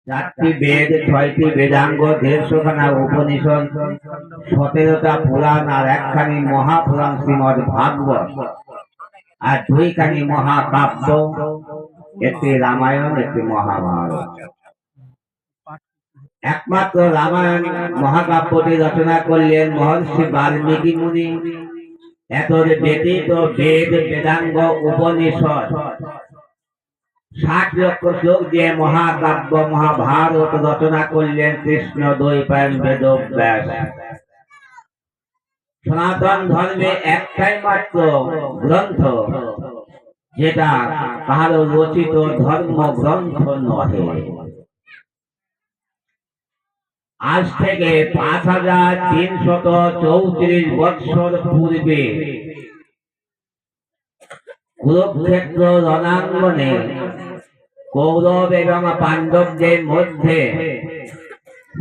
চারটি বেদ, 6টি বেদাঙ্গ, 150খানা উপনিষদ, 17টা পুরাণ আর একখানি মহাপুরাণ শ্রীমদ ভাগবত আর 2খানি মহাকাব্য, একটি রামায়ণ, একটি মহাভারত। একমাত্র রামায়ণ মহাকাব্যটি রচনা করলেন মহর্ষি বাল্মীকি মুনি। এত ব্যতীত বেদ, বেদাঙ্গ, উপনিষদ 60 লক্ষ শ্লোক দিয়ে মহাকাব্য মহাভারত রচনা করলেন কৃষ্ণ দ্বৈপায়ন বেদব্যাস। সনাতন ধর্মে একটাই মাত্র গ্রন্থ যেটা কারো রচিত ধর্ম গ্রন্থ নহে। আজ থেকে 5334 বৎসর পূর্বে কুরুক্ষেত্র রণাঙ্গনে কৌরব এবং পাণ্ডবদের মধ্যে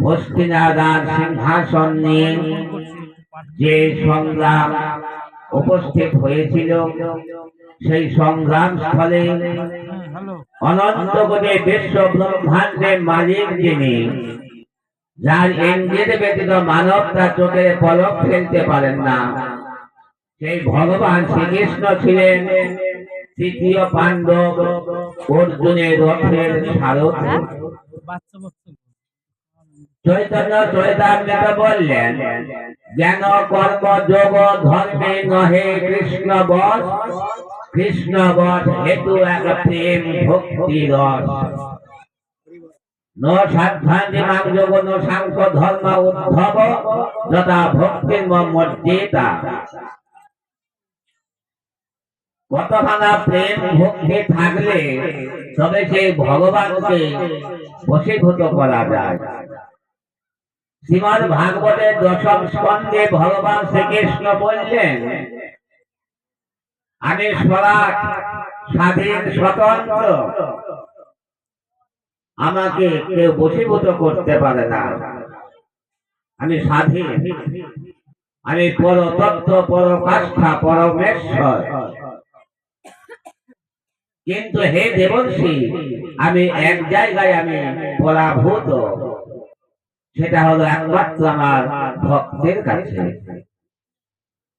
হস্তিনারার সিংহাসন নিয়ে যে সংগ্রাম উপস্থিত হয়েছিল, সেই সংগ্রাম স্থলে অনন্ত কোটি বিশ্ব ব্রহ্মাণ্ডের মালিক যিনি, যার ইন্দ্রিয় ব্যতীত মানব তার চোখের পলক ফেলতে পারেন না, সেই ভগবান শ্রীকৃষ্ণ ছিলেন তৃতীয় পাণ্ডব অর্জুনের রথের সারথি। চৈতন্য চৈতামৃত বললেন, জ্ঞান কর্ম যোগ ধর্মে নহে কৃষ্ণ বশ, কৃষ্ণ বশ হেতু এক প্রেম ভক্তি রস। নো সাধ্যান্তি মাং যোগ নো সাংখ্য ধর্ম উদ্ধব, যথা ভক্তির মর্যাদা। কতখানা প্রেম ভক্তি থাকলে তবে সেই ভগবানকে বশীভূত করা যায়। শ্রীমদ ভাগবতের 10ম স্কন্ধে ভগবান শ্রীকৃষ্ণ বললেন, আমি স্বরাট, স্বাধীন, স্বতন্ত্র, আমাকে কেউ বশীভূত করতে পারে না। আমি স্বাধীন, আমি পরতত্ত্ব, পরকাষ্ঠা, পরমেশ্বর। কিন্তু হে দেবর্ষি, আমি এক জায়গায় আমি পরাভূত, সেটা হলো একমাত্র আমার ভক্তের কাছে।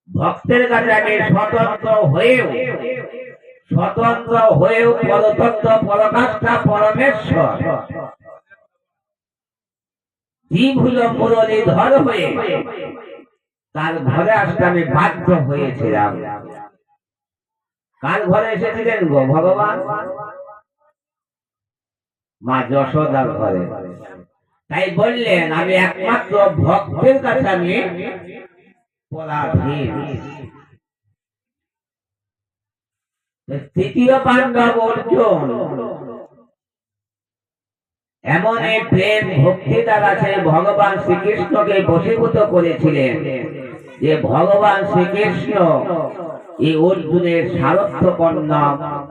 ভক্তের কাছে আমি স্বতন্ত্র হয়েও পরতত্ত্ব, পরকাষ্ঠা, পরমেশ্বর, জীব হলো মুরলীধর হয়ে তার ঘরে আসতে আমি বাধ্য হয়েছিলাম। কার ঘরে এসেছিলেন গো ভগবান? মা যশোদার ঘরে। তাই বললেন, আমি একমাত্র ভক্তের কাছে আমি পরাধীন। তৃতীয় পাণ্ডব অর্জুন এমন এক প্রেম ভক্তি দ্বারা সেই ভগবান শ্রীকৃষ্ণকে বশীভূত করেছিলেন যে ভগবান শ্রীকৃষ্ণ এই অর্জুনের সারথ্যপন্ন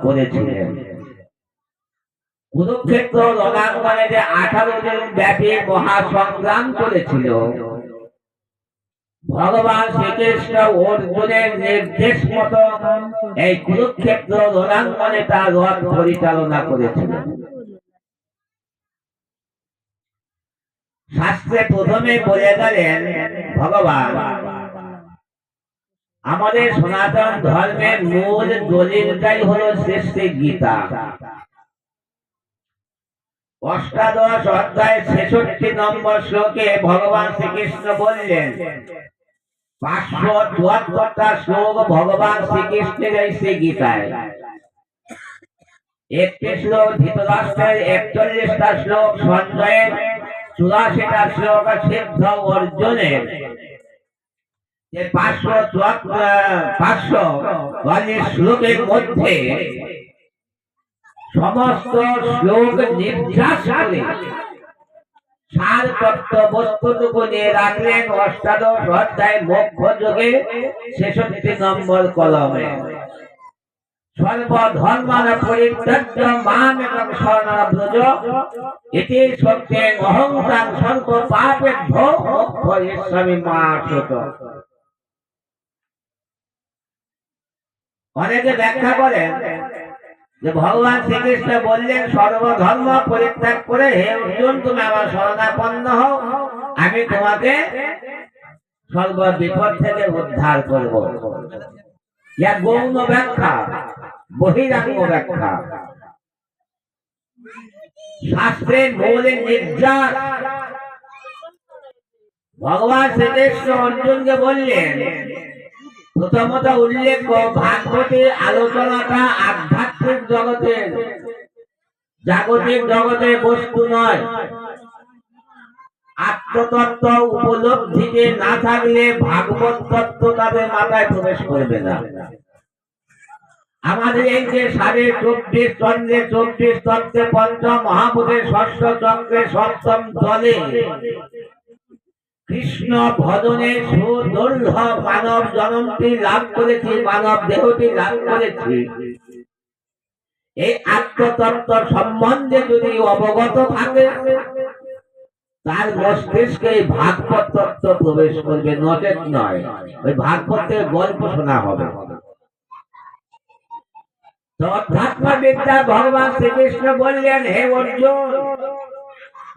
করেছিলেন। কুরুক্ষেত্র রণাঙ্গনে যে 18 দিন ব্যাপী মহাসংগ্রাম চলেছিল, ভগবান শ্রীকৃষ্ণ অর্জুনের নির্দেশ মতো এই কুরুক্ষেত্র রণাঙ্গনে তার রথ পরিচালনা করেছিলেন। শাস্ত্রে প্রথমে বলে গেলেন ভগবান, আমাদের সনাতন ধর্মের মূল দলিলটাই হলো শ্রী গীতা। অষ্টাদশ অধ্যায় 66 নম্বর শ্লোকে ভগবান শ্রীকৃষ্ণ বললেন, 574টা শ্লোক ভগবান শ্রীকৃষ্ণের এই শ্রী গীতায়। একটি শ্লোক ধৃতরাষ্ট্রের, 41টা শ্লোক সঞ্জয়ের, 84টা শ্লোক সিদ্ধ অর্জুনের। 544 শ্লোকের মধ্যে সমস্ত শ্লোক নির্যাস করে সার তত্ত্ব বস্তুটুকু নিয়ে রাখলেন অষ্টাদশ অধ্যায় মোক্ষ যোগে 66 নম্বর কলমে। সর্বধর্মান পরিত্যাজ্য মাম একং শরণং ব্রজ, ইতি সত্যেন অহংকার সর্ব পাপেভ্যো মোক্ষয়িষ্যামি মা শুচ। অনেকে ব্যাখ্যা করেন যে ভগবান শ্রীকৃষ্ণ বললেন সর্বধর্ম পরিত্যাগ করে হে অর্জুন তুমি আমার শরণাপন্ন হও, আমি তোমাকে সর্ব বিপদ থেকে উদ্ধার করব। ইয়া গৌণ ব্যাখ্যা, বহিরাঙ্গ ব্যাখ্যা। শাস্ত্রের মৌলিক নির্যাস ভগবান শ্রীকৃষ্ণ অর্জুনকে বললেন, প্রথমত উল্লেখ ভাগবতী আলোচনাটা আধ্যাত্মিক জগতের, জাগতিক জগতের বস্তু নয়। আত্মতত্ত্ব উপলব্ধিতে না থাকলে ভাগবত তত্ত্ব তাদের মাথায় প্রবেশ করবে না। আমাদের এই যে 24.5 চন্দ্রে 24 তত্ত্বে পঞ্চম মহাভূতের ষষ্ঠ চক্রে সপ্তম দলে কৃষ্ণ ভজনে সুদুর্লভ মানব জন্মটি লাভ করেছি, মানব দেহটি লাভ করেছি। এই আত্মতত্ত্ব সম্বন্ধে যদি অবগত থাকে তার মস্তিষ্কে ভাগবত তত্ত্ব প্রবেশ করবে, নচেত নয়। ওই ভাগবতের গল্প শোনা হবে। তো অধ্যাত্ম বিদ্যা ভগবান শ্রীকৃষ্ণ বললেন, হে অর্জুন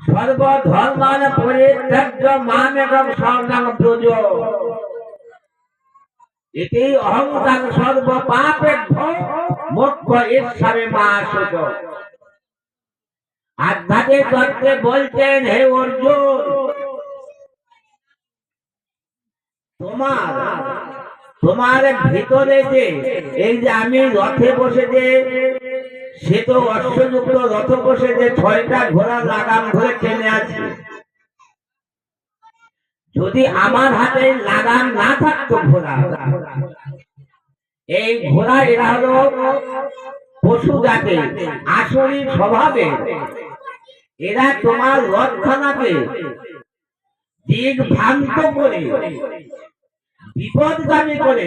সর্বধর্মান পরিত্যাজ্য মামেকং শরণং ব্রজ, ইতি অহংকার সর্ব পাপেভ্যো মোক্ষ ইচ্ছামি মা শুচ। আধ্যাত্মিক তত্ত্বে বলছেন, হে অর্জুন তোমার ভিতরে যে এই যে আমি রথে বসে যে সে তো অশ্বযুক্ত রথ বসে যে 6টা ঘোড়া লাগাম ধরে টেনে আছে, যদি আমার হাতে লাগাম না থাকতো ঘোড়া, এই ঘোড়া এরা হলো পশু জাতি, আসরি স্বভাবে, এরা তোমার রথখানাকে দিক ভ্রান্ত করে বিপদগামী করে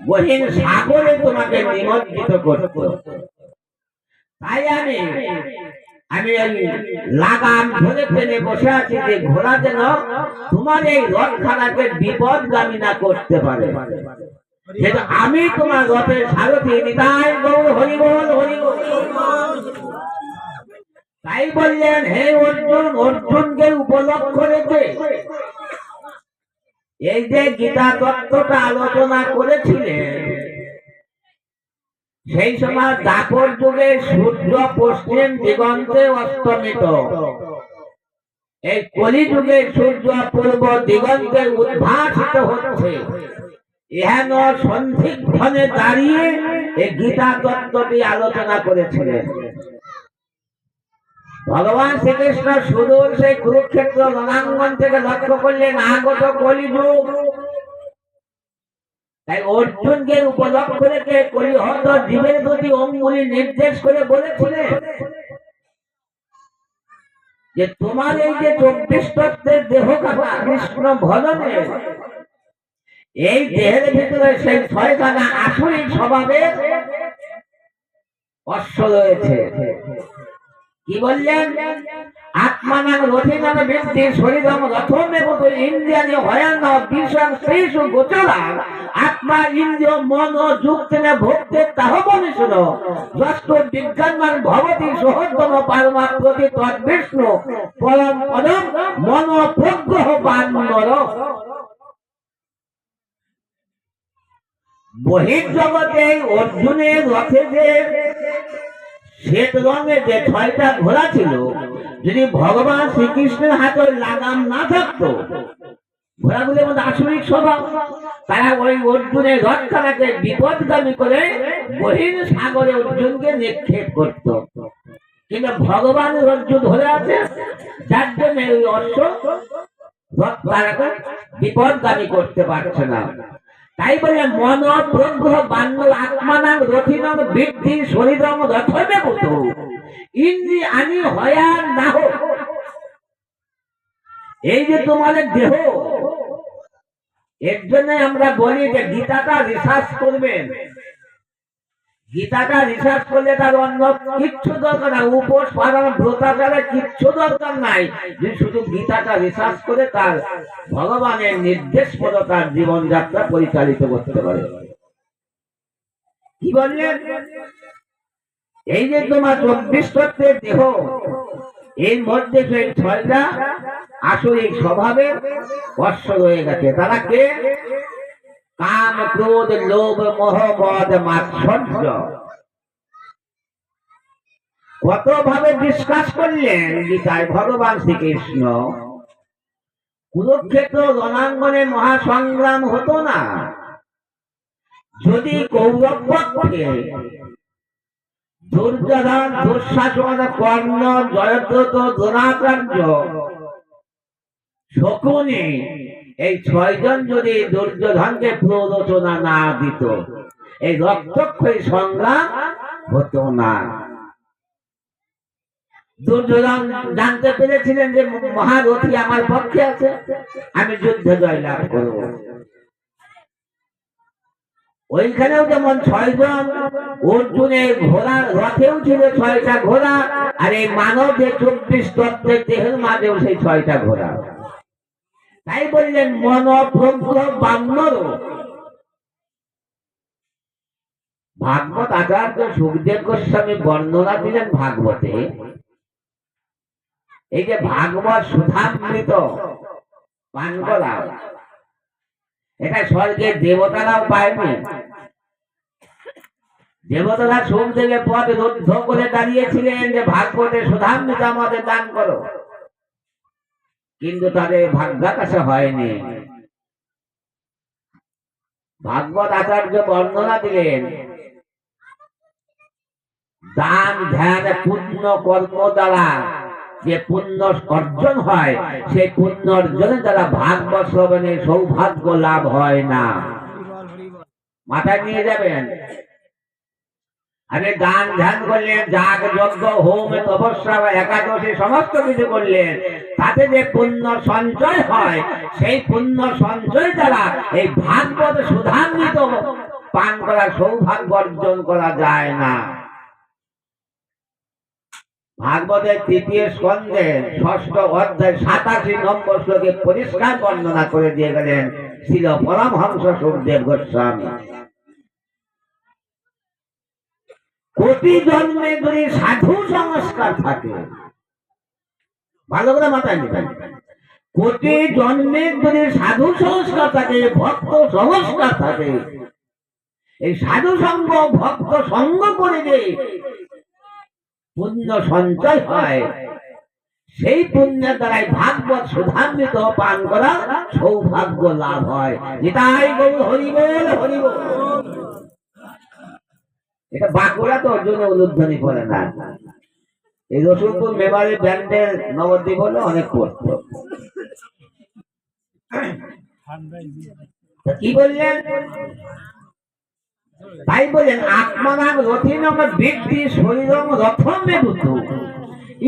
গহীন সাগরে তোমাকে নিমজ্জিত করত। তাই আমি লাগাম ধরে ফেলে বসে আছি যে ঘোড়া যেন তোমার এই রথখানাকে বিপদগামী না করতে পারে। যেটা আমি তোমার রথের সারথি, নিতাই গৌর হরি বল হরি বল। তাই বললেন, হে অর্জুন, অর্জুনকে উপলক্ষ রেখে এই যে গীতা তত্ত্বটা আলোচনা করেছিলেন, সেই সময় দাপর যুগে সূর্য পশ্চিম দিগন্তে অস্তমিত, এই কলি যুগে সূর্য পূর্ব দিগন্তে উদ্ভাসিত হচ্ছে। এহেন সন্ধিক্ষণে দাঁড়িয়ে এই গীতা তত্ত্বটি আলোচনা করেছিলেন। ভগবান শ্রীকৃষ্ণ সুদূর সেই কুরুক্ষেত্র রণাঙ্গন থেকে লক্ষ্য করলেন আগত কলিযুগ। তাই অর্জুনকে উপলক্ষ রেখে কলিহত জীবের প্রতি অঙ্গুলি নির্দেশ করে বলেছিলেন যে তোমার এই যে 24 তত্ত্বের দেহ কাটা কৃষ্ণ ভজনে, এই দেহের ভিতরে সেই 6খানা আসরিক স্বভাবের অশ্ব রয়েছে। কি বললেন? আত্মানাং রথিনাং বৃদ্ধি শরীরং রথমেবত ইন্দ্রিয়াণি হয়ান বিশং শ্রীষু গোচরা আত্মা ইন্দ্রিয় মন যুক্তেন ভক্তে তাহ মনীষণ যষ্ট বিজ্ঞানমান ভবতি সহোত্তম পারমাত্মতি তদ্বিষ্ণু পরম পদম মন প্রগ্রহ বান্নর। বহির্জগতে অর্জুনের রথে যে শ্বেত রঙের যে 6টা ঘোড়া ছিল, যদি ভগবান শ্রীকৃষ্ণের হাতে লাগাম না থাকতো, ঘোড়াগুলোর মধ্যে আসরিক স্বভাব, তারা ওই অর্জুনের রথখানাকে বিপদগামী করে বহির সাগরে অর্জুনকে নিক্ষেপ করত। কিন্তু ভগবান অর্জুন ধরে আছে, যার জন্য ওই অশ্ব রথখানাকে বিপদগামী করতে পারছে না। তাই বলে মন প্রগ্রহ বান্য আত্মানাং রথিনং বৃদ্ধি শরীরং রথমেবত ইন্দ্রি আনি হয়ান নাহ। এই যে তোমাদের দেহ, এর জন্য আমরা বলি যে গীতাটা রিসার্চ করবেন। গীতাটা রিসার্চ করলে তার অন্য কিচ্ছু দরকার নাই, উপোস পালন ব্রতাচারে কিচ্ছু দরকার নাই। যে শুধু গীতাটা রিসার্চ করে তার ভগবানের নির্দেশ মতো তার জীবনযাত্রা পরিচালিত করতে পারে। কি বললেন? এই যে তোমার 24 তত্ত্বের দেহ, এর মধ্যে সেই 6টা আসরিক স্বভাবের বর্ষ রয়ে গেছে। তারা কে? কাম, ক্রোধ, লোভ, মোহ, মদ, মাৎসর্য। কত ভাবে ডিসকাস করলেন গীতায় ভগবান শ্রীকৃষ্ণ। কুরুক্ষেত্র রণাঙ্গনে মহাসংগ্রাম হতো না যদি কৌরব পক্ষে দুর্যোধন, দুঃশাসন, কর্ণ, জয়দ্রথ, দ্রোণাচার্য, শকুনি, এই 6 জন যদি দুর্যোধনকে প্ররোচনা না দিত, এই রক্তক্ষয়ী সংগ্রাম হতো না। দুর্যোধন জানতে পেরেছিলেন যে মহারথী আমার পক্ষে আছে, আমি যুদ্ধে জয়লাভ করব। ওইখানেও যেমন 6 জন, অর্জুনের ঘোড়া রথেও ছিল 6টা ঘোড়া, আর এই মানব যে 24 তত্ত্বের দেহের মাঝেও সেই 6টা ঘোড়া। তাই বললেন মন প্রজ্ঞ বান্নর। ভাগবত আচার্য সুখদেব গোস্বামী বর্ণনা দিলেন ভাগবতে, এই যে ভাগবত সুধামৃত পান করা, এটা স্বর্গের দেবতারাও পায়নি। দেবতারা সুখদেবের পদ রুদ্ধ করে দাঁড়িয়েছিলেন যে ভাগবতের সুধামৃত আমাদের দান করো, কিন্তু তাদের ভাগ্যাকাশে হয়নি। ভাগবত আচার্য বর্ণনা দিলেন দান, ধ্যান, পুণ্য কর্ম দ্বারা যে পুণ্য অর্জন হয়, সেই পুণ্য অর্জনের দ্বারা ভাগবত শ্রবণে সৌভাগ্য লাভ হয় না। মাথায় নিয়ে যাবেন। আরে দান ধ্যান করলেন, যাগ যজ্ঞ, হোম, তপস্যা, একাদশী সমস্ত কিছু করলেন, তাতে যে পুণ্য সঞ্চয় হয়, সেই পুণ্য সঞ্চয় দ্বারা এই ভাগবত সুধামৃত পান করা সৌভাগ্য অর্জন করা যায় না। ভাগবতের 3য় স্কন্ধে 6ষ্ঠ অধ্যায় 87 নম্বর শ্লোকে পরিষ্কার বর্ণনা করে দিয়ে গেলেন শ্রীল পরমহংস সুখদেব গোস্বামী। কোটি জন্মে যদি সাধু সংস্কার থাকে, ভালো করে মাথায় নেবেন, কোটি জন্মে যদি সাধু সংস্কার থাকে, ভক্ত সংস্কার থাকে, এই সাধু সঙ্গ ভক্ত সঙ্গ করে যে পুণ্য সঞ্চয় হয়, সেই পুণ্যের দ্বারাই ভাগবত সুধামৃত পান করা সৌভাগ্য লাভ হয়। নিতাই গৌর হরি বল, হরি বল। এটা বাঁকুড়া তো ওর জন্য উলুধ্বনি করে না। এই রসুলপুর মেমারি ব্যান্ডের নবদ্বীপ হলো অনেক করত। কি বললেন? তাই বলেন আত্মানাং রথিনং ব্যক্তি শরীরং রথম বেদুত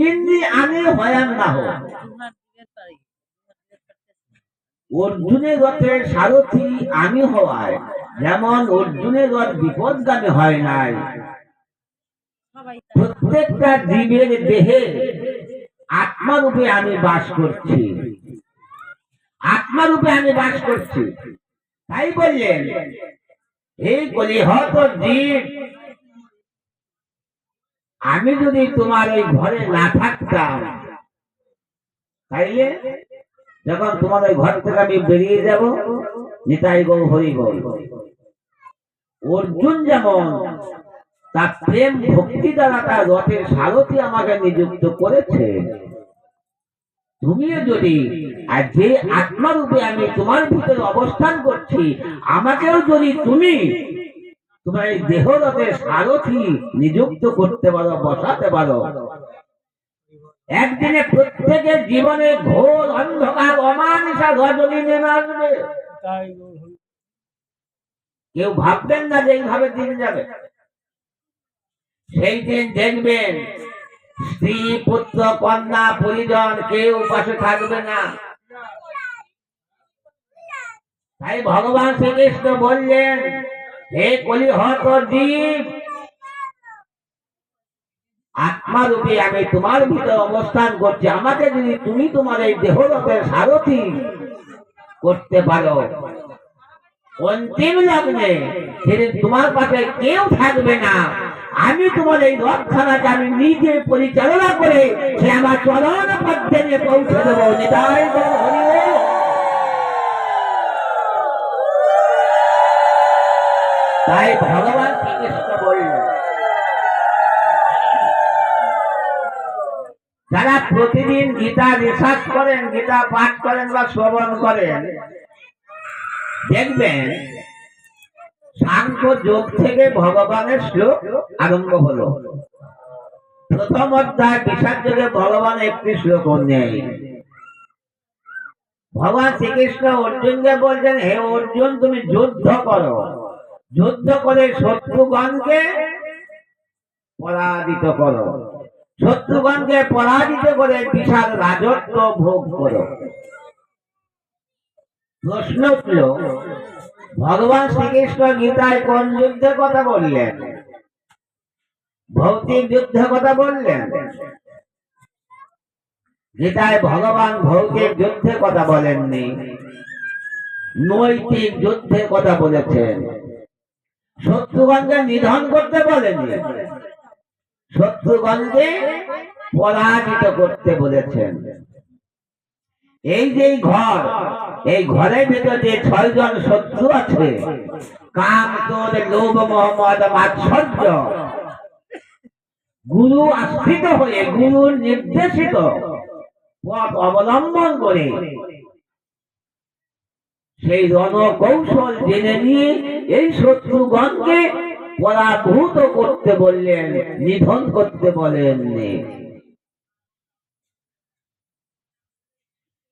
ইন্দ্রি আনে হয়ান না হো। অর্জুনের রথের সারথি আমি হওয়ায় যেমন অর্জুনের রথ বিপদগামী হয় নাই, প্রত্যেকটা জীবের দেহে আত্মারূপে আমি বাস করছি, আত্মারূপে আমি বাস করছি। তাই বললেন এই কলিহত জীব, আমি যদি তোমার ওই ঘরে না থাকতাম, তাইলে যখন তোমার ওই ঘর থেকে আমি বেরিয়ে যাব, নিতাই গৌ হরি বল। অর্জুন যেমন তার প্রেম ভক্তি দ্বারা তার রথের সারথি আমাকে নিযুক্ত করেছে, তুমিও যদি আর যে আত্মারূপে আমি তোমার ভিতরে অবস্থান করছি, আমাকেও যদি তুমি তোমার এই দেহ রথের সারথি নিযুক্ত করতে পারো, বসাতে পারো, একদিনে প্রত্যেকের জীবনে ঘোর অন্ধকার অমানিসা রজনী নেমে আসবে। কেউ ভাববেন না যে এইভাবে দিন যাবে। সেই দিন দেখবেন স্ত্রী, পুত্র, কন্যা, পরিজন কেউ পাশে থাকবে না। তাই ভগবান শ্রীকৃষ্ণ বললেন, হে কলিহত জীব, আত্মারূপে আমি তোমার ভিতরে অবস্থান করছি, আমাকে যদি তুমি তোমার এই দেহরথের সারথি করতে পারো, অন্তিম লগ্নে সেদিন তোমার পাশে কেউ থাকবে না, আমি তোমার এই রথখানাকে আমি নিজে পরিচালনা করে সে আমার চরণ পথে নিয়ে পৌঁছে দেবো। নিতাই গৌর হরি বল। তাই ভগবান শ্রীকৃষ্ণ বললেন, যারা প্রতিদিন গীতা রিসার্চ করেন, গীতা পাঠ করেন বা শ্রবণ করেন, দেখবেন সাংখ্য যোগ থেকে ভগবানের শ্লোক আরম্ভ হলো। প্রথম অধ্যায় বিষাদ যোগে ভগবান একটি শ্লোক নেই। ভগবান শ্রীকৃষ্ণ অর্জুনকে বলছেন, হে অর্জুন, তুমি যুদ্ধ করো, যুদ্ধ করে শত্রুগণকে পরাজিত করো, শত্রুগণকে পরাজিত করে বিশাল রাজত্ব ভোগ করো। প্রশ্ন উঠল, ভগবান শ্রীকৃষ্ণ গীতায় কোন যুদ্ধের কথা বললেন? ভৌতিক যুদ্ধের কথা বললেন? গীতায় ভগবান ভৌতিক যুদ্ধের কথা বলেননি, নৈতিক যুদ্ধের কথা বলেছেন। শত্রুগণকে নিধন করতে বলেননি, শত্রুগণকে পরাজিত করতে বলেছেন। এই যে ঘর, এই ঘরের ভিতরে 6 জন শত্রু আছে, কাম, ক্রোধ, লোভ, মোহ, মদ, মাৎসর্য, গুরু আশ্রিত হয়ে গুরুর নির্দেশিত পথ অবলম্বন করে সেই রণকৌশল জেনে নিয়ে এই শত্রুগণকে পরাভূত করতে বললেন, নিধন করতে বলেননি।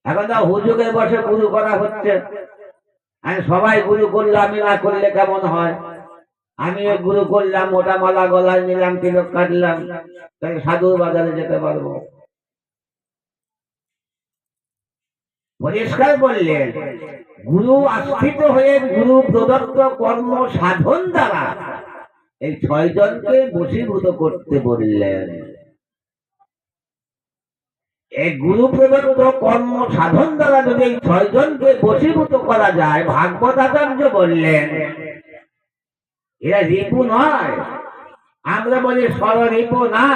এখন তো হুজুগে বসে গুরু করা হচ্ছে। আমি সবাই গুরু করলে, আমি না করলে কেমন হয়? আমি গুরু করলাম, মোটা মালা গলায় নিলাম, তিলক কাটলাম, তাহলে সাধুর বাজারে যেতে পারবো? পরিষ্কার বললেন, গুরু আশ্রিত হয়ে গুরু প্রদত্ত কর্ম সাধন দ্বারা এই 6 জনকে বশীভূত করতে বললেন। এই গুরু প্রদত্ত কর্ম সাধন দ্বারা যদি এই 6 জনকে বশীভূত করা যায়, ভাগবত আচার্য বললেন, এরা রিপু নয়। আমরা বলি সররিপু না।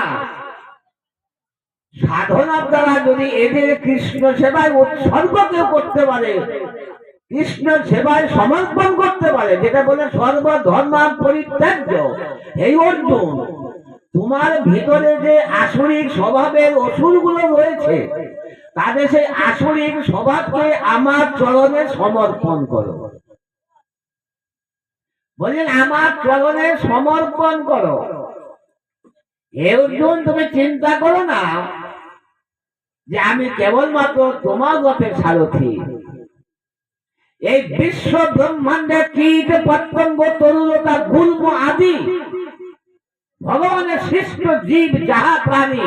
সাধনার দ্বারা যদি এদের কৃষ্ণ সেবায় উৎসর্গ কেউ করতে পারে, কৃষ্ণ সেবায় সমর্পণ করতে পারে, যেটা বলে সর্বধর্ম পরিত্যাজ্য। এই অর্জুন, তোমার ভিতরে যে আসরিক স্বভাবের অসুরগুলো রয়েছে, তাদের সেই আসরিক স্বভাবকে আমার চরণে সমর্পণ করো। বললেন, আমার চরণে সমর্পণ করো। হে অর্জুন, তুমি চিন্তা করো না যে আমি কেবলমাত্র তোমার রথের সারথি। এই বিশ্ব ব্রহ্মাণ্ডের কীট পতঙ্গ, তরুলতা, গুল্ম আদি ভগবানের সৃষ্ট জীব যাহা প্রাণী,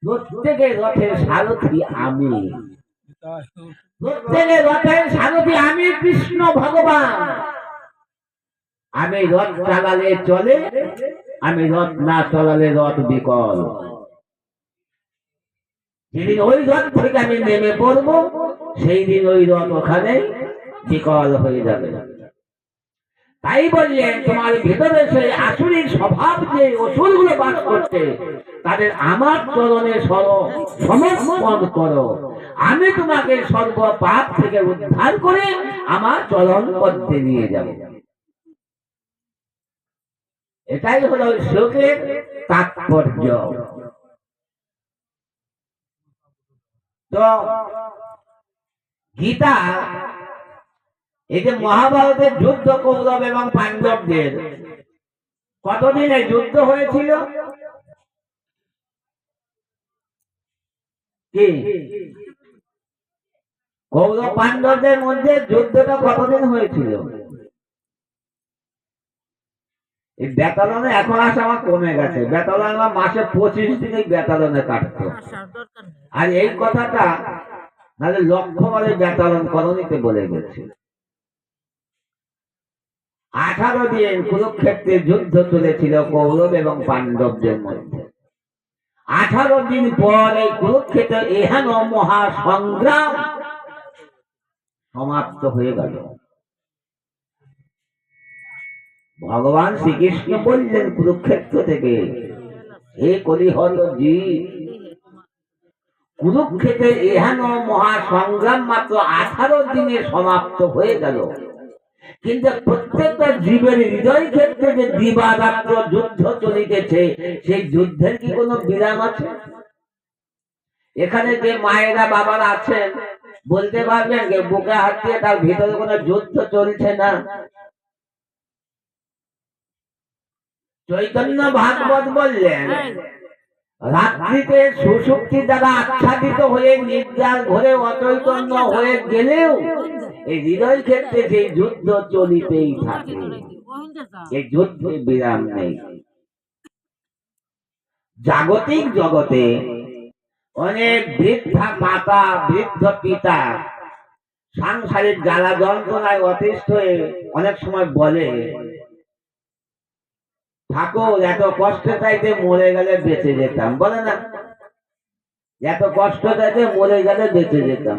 প্রত্যেকের রথের সারথি আমি। প্রত্যেকের রথের সারথি আমি কৃষ্ণ ভগবান। আমি রথ চালালে চলে, আমি রথ না চালালে রথ বিকল। যেদিন ওই রথ থেকে আমি নেমে পড়বো, সেই দিন ওই রথ ওখানে বিকল হয়ে যাবে। তাই বললেন, তোমার ভিতরে সেই আসরিক স্বভাব যে অসুরগুলো বাস করছে, তাদের আমার চরণে সমর্পণ করো। আমি তোমাকে সর্ব পাপ থেকে উদ্ধার করে আমার চরণ পথে নিয়ে যাব। এটাই হলো শ্লোকের তাৎপর্য। তো গীতা, এই যে মহাভারতের যুদ্ধ কৌরব এবং পাণ্ডবদের, কতদিন এই যুদ্ধ হয়েছিল? কি কৌরব পাণ্ডবদের মধ্যে যুদ্ধটা কতদিন হয়েছিল? এই বেতালনে এখন আসে আমার কমে গেছে। বেতালন আমার মাসে 25 দিনই বেতালনে কাটতো। আর এই কথাটা নাহলে লক্ষ্য বলে বেতালন করণীতে বলে গেছে। 18 দিন কুরুক্ষেত্রে যুদ্ধ চলেছিল কৌরব এবং পাণ্ডবদের মধ্যে। 18 দিন পর এই কুরুক্ষেত্রে এহেন মহা সংগ্রাম সমাপ্ত হয়ে গেল। ভগবান শ্রীকৃষ্ণ বললেন কুরুক্ষেত্র থেকে, হে কলিহত জীব, কুরুক্ষেত্রে এহেন মহাসংগ্রাম মাত্র 18 দিনে সমাপ্ত হয়ে গেল, কিন্তু প্রত্যেকটা জীবের হৃদয় ক্ষেত্রে যে দিবারাত্র যুদ্ধ চলিতেছে, সেই যুদ্ধের কি কোনো বিরাম আছে? এখানে যে মায়েরা বাবারা আছেন বলতে পারবেন যে বুকে হাত দিয়ে তার ভিতরে কোনো যুদ্ধ চলছে না? চৈতন্য ভাগবত বললেন, রাত্রিতে সুষুপ্তি দ্বারা আচ্ছাদিত হয়ে নিদ্রার ঘরে অচৈতন্য হয়ে গেলেও এই হৃদয় ক্ষেত্রে সেই যুদ্ধ চলিতেই থাকে, এই যুদ্ধে বিরাম নেই। জাগতিক জগতে অনেক বৃদ্ধা মাতা বৃদ্ধ পিতা সাংসারিক জ্বালা যন্ত্রণায় অতিষ্ঠ হয়ে অনেক সময় বলে, ঠাকুর এত কষ্ট চাইতে মরে গেলে বেঁচে যেতাম, বলে না? এত কষ্ট চাইতে মরে গেলে বেঁচে যেতাম।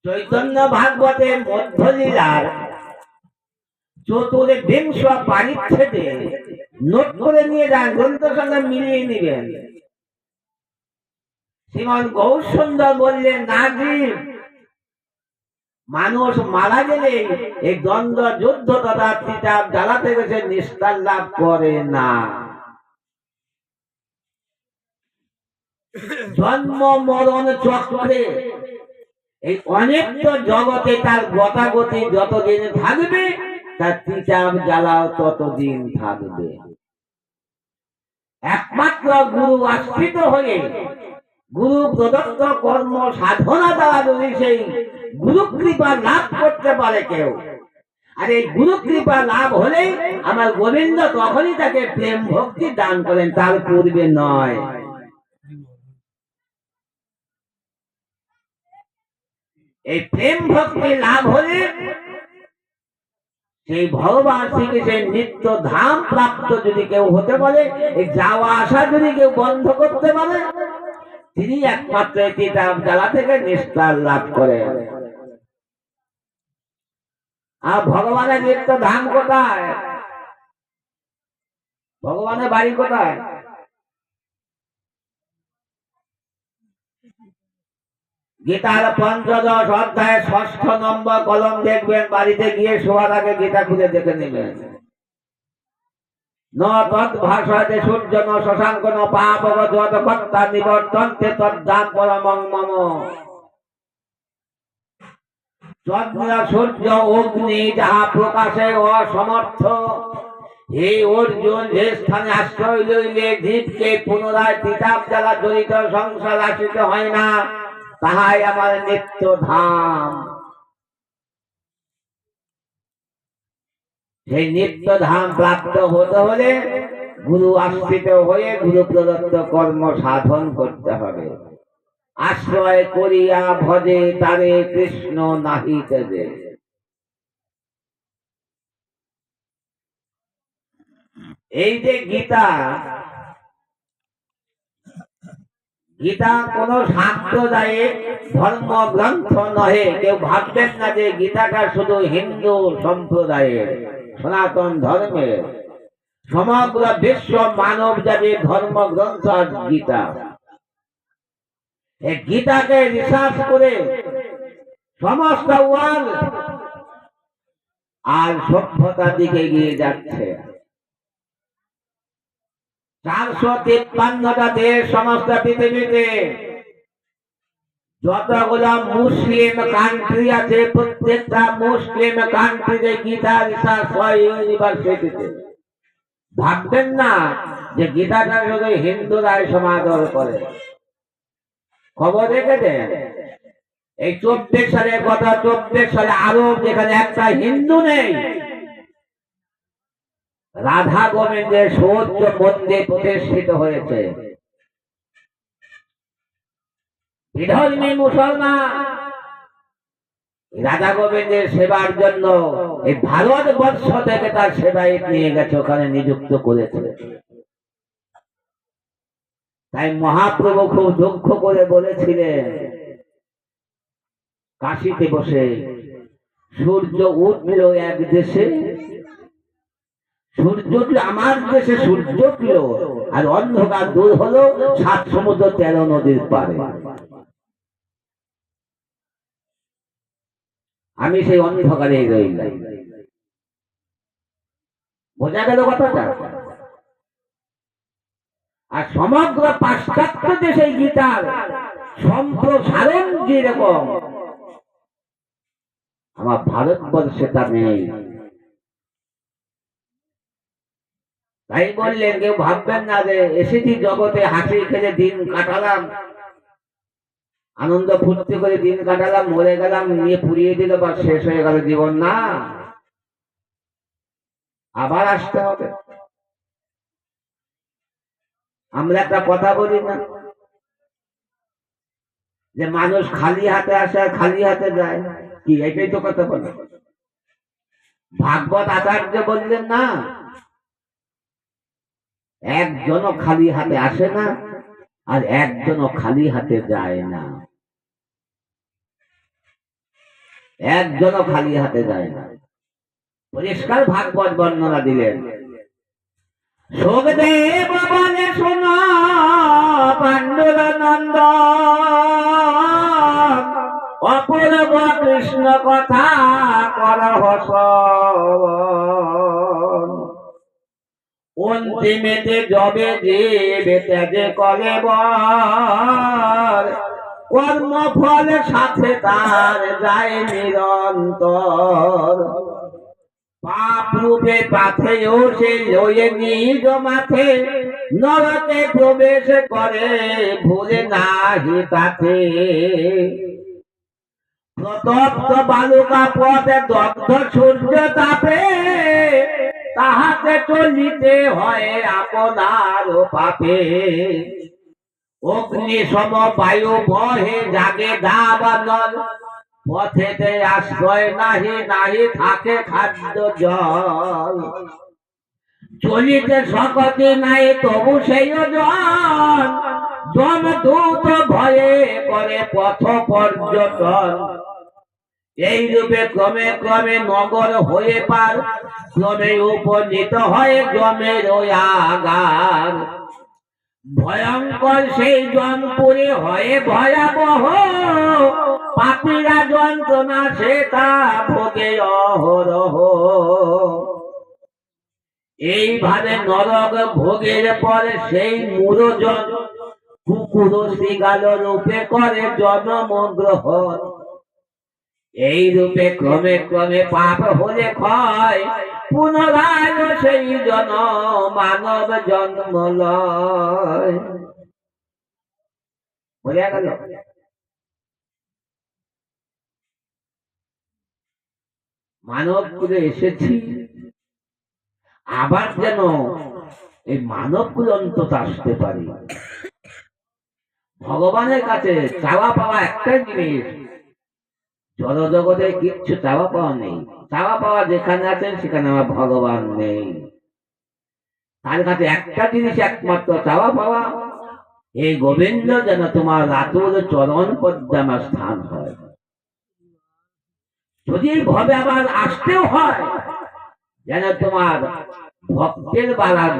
চৈতন্য ভাগবতের মধ্যলীলার ৪বিংশ পরিচ্ছেদে নোট করে নিয়ে যান, গ্রন্থের সঙ্গে মিলিয়ে নিবেন। শ্রীমান গৌর সুন্দর বললেন, না জীব, মানুষ মারা গেলে এই দ্বন্দ্ব যুদ্ধ তথা তিতাব জ্বালাতে গেছে নিস্তার লাভ করে না। জন্ম মরণ চক্রে এই অনেক জগতে তার গতাগতি যতদিন থাকবে, তার তিতাব জ্বালাও ততদিন থাকবে। একমাত্র গুরু আশ্রিত হয়ে গুরু প্রদত্ত কর্ম সাধনা দ্বারা যদি সেই গুরু কৃপা লাভ করতে পারে কেউ, আর এই গুরু কৃপা লাভ হলে আমার গোবিন্দ তখনই তাকে প্রেম ভক্তি দান করেন, তার পূর্বে নয়। এই প্রেম ভক্তি লাভ হলে সেই ভগবান শ্রীকৃষ্ণের নিত্য ধাম প্রাপ্ত যদি কেউ হতে পারে, এই যাওয়া আসা যদি কেউ বন্ধ করতে পারে, তিনি একমাত্র তিতাব জ্বালা থেকে নিস্তার লাভ করে। আর ভগবানের নিত্য ধাম কোথায়? ভগবানের বাড়ি কোথায়? গীতার ৫দশ অধ্যায় ৬ষ্ঠ নম্বর কলম দেখবেন, বাড়িতে গিয়ে শোয়ার আগে গীতা খুলে দেখে নেবেন। ন তদ্ভাষয়তে সূর্য ন শশাঙ্ক ন পাপক যত কর্তা নিবর্তন্তে তদ্ধাম পরমং মম। চন্দ্র সূর্য অগ্নি যাহা প্রকাশে অসমর্থ, হে অর্জুন, যে স্থানে আশ্রয় লইলে জীবকে পুনরায় তিতাব জ্বালা জড়িত সংসার আসিতে হয় না, তাহাই আমার নিত্য ধাম। সেই নিত্য ধাম প্রাপ্ত হতে হলে গুরু আশ্রিত হয়ে গুরু প্রদত্ত কর্ম সাধন করতে হবে। আশ্রয় করিয়া ভজে তারে কৃষ্ণ নাহি তেজে। এই যে গীতা, গীতা কোন সাম্প্রদায়িক ধর্ম গ্রন্থ নহে। কেউ ভাববেন না যে গীতাটা শুধু হিন্দু সম্প্রদায়ের, সনাতন ধর্মের। সমগ্র বিশ্ব মানব জাতির ধর্মগ্রন্থ গীতা। এই গীতাকে রিসার্চ করে সমস্ত ওয়ার্ল্ড আর সভ্যতার দিকে এগিয়ে যাচ্ছে। ৪৫৩টা দেশ সমস্ত পৃথিবীতে যতগুলো মুসলিম কান্ট্রি আছে, প্রত্যেকটা মুসলিম কান্ট্রিতে গীতা রিসার্চ হয় ইউনিভার্সিটিতে। ভাববেন না যে গীতাটা শুধু হিন্দুরাই সমাদর করে। খবর রেখেছেন এই ২৪ সালে, গত ২৪ সালে আরব যেখানে একটা হিন্দু নেই, রাধা গোবিন্দের সুউচ্চ মন্দির প্রতিষ্ঠিত হয়েছে। বিধর্মী মুসলমান রাধা গোবিন্দের সেবার জন্য এই ভারতবর্ষ থেকে তার সেবায়িত নিয়ে গেছে, ওখানে নিযুক্ত করেছে। তাই মহাপ্রভু খুব দুঃখ করে বলেছিলেন কাশীতে বসে, সূর্য উঠল এক দেশে, সূর্য উঠল আমার দেশে, সূর্য উঠল আর অন্ধকার দূর হলো 7 সমুদ্র 13 নদীর পারে। আমি সেই অন্ধকারে রইলাম। বোঝা গেল কথাটা? আর সমগ্র পাশ্চাত্য দেশে গীতার সম্প্রসারণ যেরকম, আমার ভারতবর্ষে তা নেই। তাই বললেন, কেউ ভাববেন না যে এসেছি জগতে হাসি খেলে দিন কাটালাম, আনন্দ ফুর্তি করে দিন কাটালাম, মরে গেলাম, নিয়ে পুড়িয়ে দিল বা শেষ হয়ে গেল জীবন। না, আবার আসতে হবে। আমরা একটা কথা বলি না যে মানুষ খালি হাতে আসে আর খালি হাতে যায়, কি এটাই তো কথা বলে। ভাগবত আচার্য বললেন না, একজনও খালি হাতে আসে না আর একজনও খালি হাতে যায় না, একজনও খালি হাতে যায় না। পরিষ্কার ভাগবত বর্ণনা দিলেন। সুখদেব বলে শোনো পাণ্ডুর নন্দ, অপূর্ব কৃষ্ণ কথা করহ শ্রবণ। অন্তিমেতে যবে জীবে ত্যাগে করে বর, কর্মফল সাথে তার যায় নিরন্তর। পাপ রূপে পাথেও সে লয়ে নিজ মাথে, নরকে প্রবেশ করে ভুলে নাহি তাকে। প্রতপ্ত বালুকা পথে দগ্ধ সূর্য তাপে, তাহাতে চলিতে হয় আপনার পাপে। অগ্নি সম বায়ু বহে জাগে দাবানল, পথেতে আশ্রয় নাহি নাহি থাকে খাদ্য জল। চলিতে শক্তি নাই তবু সেই জন, যমদূত ভয়ে করে পথ পর্যটন। এই রূপে ক্রমে ক্রমে নগর হয়ে পার, ক্রমে উপনীত হয় জমের আগার। ভয়ঙ্কর সেই জনপুরে হয়ে ভয়াবহ, পাপীরা যন্ত্রণা সে তা ভোগে অহরহ। এইভাবে নরক ভোগের পরে সেই মূঢ়জন কুকুর শৃগাল রূপে করে জন্ম গ্রহণ। এই রূপে ক্রমে ক্রমে পাপ হলে ক্ষয়, পুনরায় সেই জন মানব জন্ম লয়। বোঝা গেল? মানব কুলে এসেছি, আবার যেন এই মানব কুলে অন্তত আসতে পারি। ভগবানের কাছে চাওয়া পাওয়া একটাই জিনিস, জড় জগতে কিচ্ছু চাওয়া পাওয়া নেই। চাওয়া পাওয়া যেখানে আছেন সেখানে আমার ভগবান নেই। তার কাছে একটা জিনিস একমাত্র চাওয়া পাওয়া, এই গোবিন্দ যেন তোমার রাতুল চরণ পদ্মে আমার স্থান হয়। যদি ভাবে আবার আসতেও হয়, যেন তোমার ভক্তের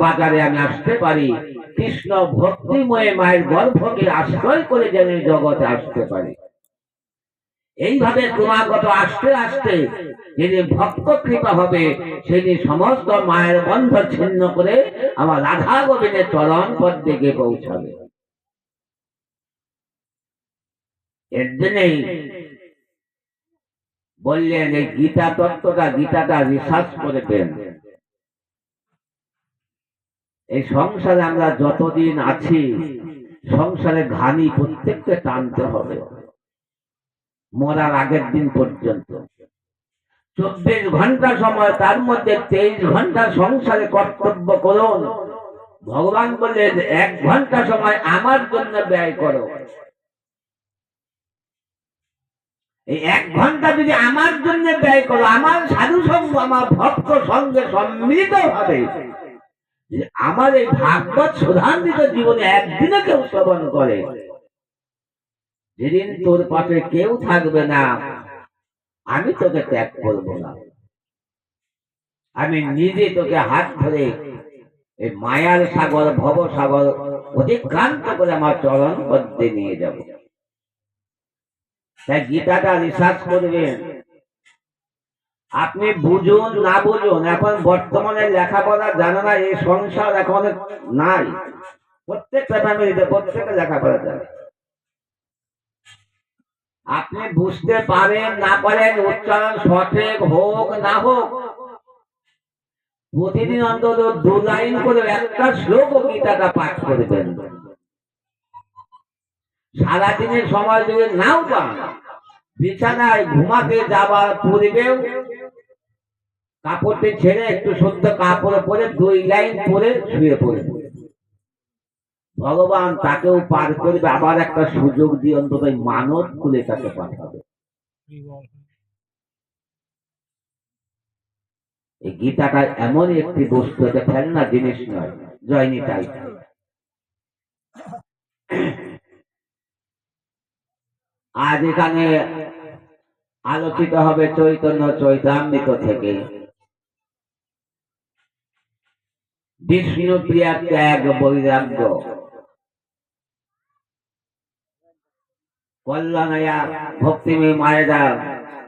বাজারে আমি আসতে পারি, কৃষ্ণ ভক্তিময় মায়ের গর্ভকে আশ্রয় করে যেন জগতে আসতে পারি। এইভাবে ক্রমাগত আসতে আসতে যিনি ভক্ত কৃপা হবে, সেদিন সমস্ত মায়ের বন্ধ ছিন্ন করে আমার রাধা গোবিন্দের চরণ পদ্মে গিয়ে পৌঁছাবে। এর জন্যই বললেন এই গীতা তত্ত্বটা, গীতাটা রিসার্চ করে পেন। এই সংসারে আমরা যতদিন আছি, সংসারে ঘানি প্রত্যেককে টানতে হবে মরার আগের দিন পর্যন্ত। 24 ঘন্টা সময়, তার মধ্যে 23 ঘন্টা সংসারে কর্তব্য করুন। ভগবান বললেন 1 ঘন্টা সময় আমার জন্য ব্যয় করো। এই 1 ঘন্টা যদি আমার জন্য ব্যয় করো, আমার সাধু সঙ্গ, আমার ভক্ত সঙ্গে সম্মিলিত হবে, আমার এই ভাগবত সুধান্বিত জীবনে একদিনে কেউ শ্রবণ করে, যেদিন তোর পাশে কেউ থাকবে না, আমি তোকে ত্যাগ করবো না, আমি নিজে তোকে হাত ধরে এই মায়ার সাগর ভব সাগর অতিক্রান্ত করে আমার চরণ পদ্মে নিয়ে যাব। তাই গীতাটা রিসার্চ করবেন, আপনি বুঝুন না বুঝুন, এখন বর্তমানে লেখাপড়া জানে না, এই সংসার এখন নাই, প্রত্যেকটা ফ্যামিলিতে প্রত্যেকটা লেখাপড়া জানে। আপনি বুঝতে পারেন না পারেন, উচ্চারণ সঠিক হোক না হোক, প্রতিদিন অন্তত 2 লাইন করে একটা শ্লোক গীতাটা পাঠ করবেন। সারাদিনের সময় যদি নাও পান, বিছানায় ঘুমাতে যাবার পূর্বেও কাপড়টি ছেড়ে একটু শুদ্ধ কাপড়ে পরে 2 লাইন পরে শুয়ে পড়বে, ভগবান তাকেও পার করবে, আবার একটা সুযোগ দিয়ে অন্তত মানব খুলে তাকে পাঠাবে। এই গীতাটা এমন একটি বস্তু, এটা খেলনা জিনিস নয়। জয়নি তাই আজ এখানে আলোচিত হবে চৈতন্য চৈতামৃত থেকে বিষ্ণু প্রিয়া ত্যাগ বৈরাগ্য কল্যাণয়া ভক্তিময় মায়েরা